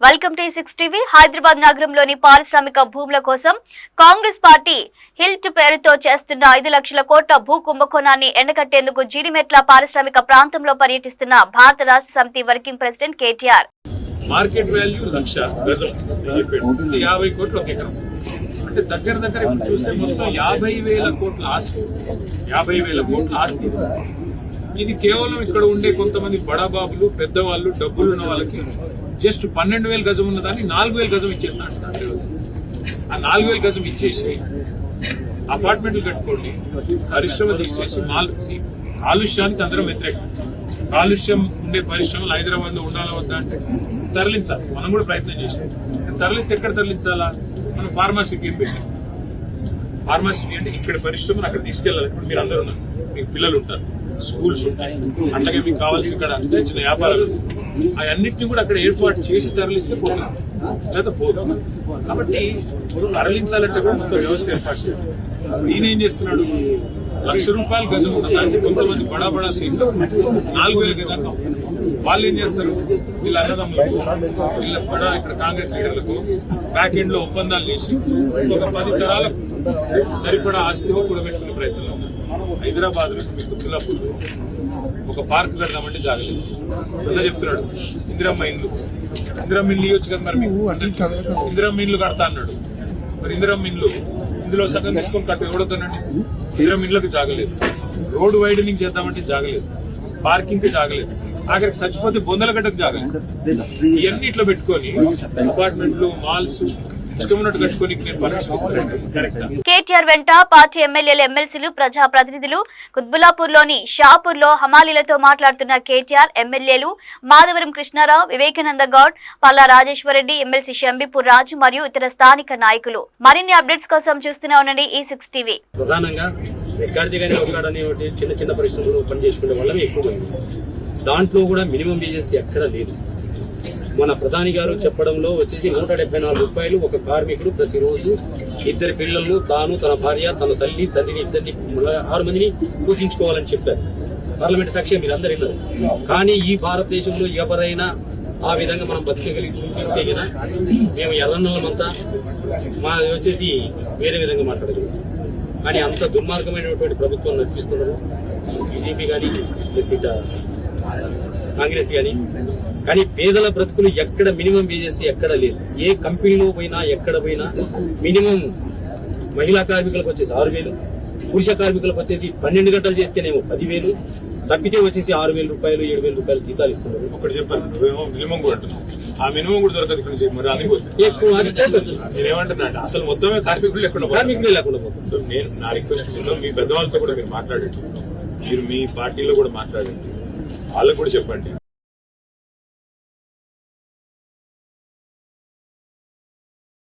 Welcome to 6 TV. Hyderabad నగరంలోని పారిశ్రామిక భూముల కోసం కాంగ్రెస్ పార్టీ హిల్ట్ పేరుతో చేస్తున్న 5 లక్షల కోట్ల భూ కుంభకోణాన్ని ఎండగట్టేందుకు జీడిమెట్ల పారిశ్రామిక ప్రాంతంలో పర్యటిస్తున్న భారత రాష్ట్ర సమితి working president KTR. Market value 1,00,000 గజం 50 కోట్లు ఒక ఎకరం అంటే దగ్గర ఇప్పుడు చూస్తే మొత్తం 50,000 కోట్ల ఆస్తి 50,000 కోట్ల ఆస్తి. ఇది కేవలం ఇక్కడ ఉండే కొంతమంది బడాబాబులు పెద్దవాళ్ళు డబ్బులు ఉన్న వాళ్ళకి జస్ట్ 12,000 గజం ఉన్నదాన్ని 4,000 గజం ఇచ్చేస్తా అంటున్నారు. ఆ 4,000 గజం ఇచ్చేసి అపార్ట్మెంట్లు కట్టుకోండి, పరిశ్రమ తీసేసి కాలుష్యానికి అందరం వ్యతిరేకం. కాలుష్యం ఉండే పరిశ్రమలు హైదరాబాద్ లో ఉండాలా వద్దా అంటే తరలించాలి. మనం కూడా ప్రయత్నం చేసాం. తరలిస్తే ఎక్కడ తరలించాలా? మనం ఫార్మాసిటీ పెట్టాం. ఫార్మాసిటీ అంటే ఇక్కడ పరిశ్రమను అక్కడ తీసుకెళ్లాలి. ఇప్పుడు మీరు అందరూ ఉన్నారు, మీకు పిల్లలు ఉంటారు, స్కూల్స్ ఉంటాయి, అట్లాగే మీకు కావాల్సిన ఇక్కడ చిన్న వ్యాపారాలు, అవన్నింటినీ కూడా అక్కడ ఏర్పాటు చేసి తరలిస్తే పోతున్నాం, లేదా పోదు. కాబట్టి తరలించాలంటే కూడా మొత్తం వ్యవస్థ ఏర్పాటు చేయాలి. ఈయనేం చేస్తున్నాడు? ₹1,00,000 గజం ఉన్న దాన్ని కొంతమంది బడా సీట్లు 4,000 గజాలు. వాళ్ళు ఏం చేస్తారు? వీళ్ళ అన్నదమ్ములకు, వీళ్ళ ఇక్కడ కాంగ్రెస్ లీడర్లకు బ్యాక్ ఎండ్ లో ఒప్పందాలు చేసి ఒక 10 తరాలకు సరిపడా ఆస్తిని కూడబెట్టుకునే ప్రయత్నం. హైదరాబాద్ లో మీకు తులాపూర్ ఒక పార్క్ కడదామంటే జాగలేదు. అలా చెప్తున్నాడు ఇందిరమ్మ ఇండ్లు ఇవ్వచ్చు కదా. మరి మీకు ఇందిరమ్మ ఇండ్లు కడతా అన్నాడు. మరి ఇందిరమ్మ ఇండ్లు ఇందులో సగం తీసుకొని కట్ట ఎవడతానండి? ఇందిరమ్మ ఇండ్లకు జాగలేదు. రోడ్డు వైడనింగ్ చేద్దామంటే జాగలేదు. పార్కింగ్ కి జాగలేదు. ఆఖరికి చచ్చిపోతే బొందలగడ్డకు జాగలేదు. ఇవన్నీ ఇట్లా పెట్టుకొని అపార్ట్మెంట్లు, మాల్స్ కేటీఆర్ వెంట పార్టీ ఎమ్మెల్యేలు, ఎమ్మెల్సీలు, ప్రజాప్రతినిధులు కుత్బుల్లాపూర్ లోని షాపూర్ లో హమాలీలతో మాట్లాడుతున్న కేటీఆర్, ఎమ్మెల్యేలు మాధవరం కృష్ణారావు, వివేకానంద గౌడ్, పల్లా రాజేశ్వరరెడ్డి, ఎమ్మెల్సీ షంబీపూర్ రాజు మరియు ఇతర స్థానిక నాయకులు. మరిన్ని అప్డేట్స్ కోసం చూస్తూనే ఉండండి ఈ 6 టీవీ. ప్రధానంగా చిన్న చిన్న పరిశ్రమలు ఓపెన్ చేసుకునే వాళ్ళని ఎక్కువ, దాంట్లో కూడా మినిమం వేజెస్ ఎక్కడ లేదు. మన ప్రధాని గారు చెప్పడంలో వచ్చేసి ₹174 ఒక కార్మికుడు ప్రతిరోజు 2 పిల్లలను, తాను, తన భార్య, తన తండ్రిని ఇద్దరిని 6 మందిని పోషించుకోవాలని చెప్పారు. పార్లమెంట్ సాక్షిగా మీరు అందరు విన్నారు. కానీ ఈ భారతదేశంలో ఎవరైనా ఆ విధంగా మనం బతికగలిగి చూపిస్తే కదా మేము ఎర్రన్నలమంతా మా వచ్చేసి వేరే విధంగా మాట్లాడదు. కానీ అంత దుర్మార్గమైనటువంటి ప్రభుత్వం నడిపిస్తున్నారు బీజేపీ కానీ కాంగ్రెస్ కానీ పేదల బ్రతుకులు ఎక్కడ మినిమం వేజెస్ ఎక్కడ లేదు. ఏ కంపెనీలో పోయినా ఎక్కడ పోయినా మినిమం మహిళా కార్మికులకు వచ్చేసి 6,000, పురుష కార్మికులకు వచ్చేసి 12 గంటలు చేస్తేనేమో 10,000, తప్పితే వచ్చేసి ₹6,000, ₹7,000 జీతాలు ఇస్తున్నారు. ఒకటి చెప్పాను, మినిమం కూడా ఆ మినిమం కూడా దొరకదు. మరి నేనేమంటున్నా అంటే అసలు మొత్తమే కార్మికులు లేకుండా పోతుంది. నేను నా రిక్వెస్ట్ మీ పెద్దవాళ్ళతో కూడా మీరు మాట్లాడండి, మీరు మీ పార్టీలో కూడా మాట్లాడండి, వాళ్ళకు కూడా చెప్పండి.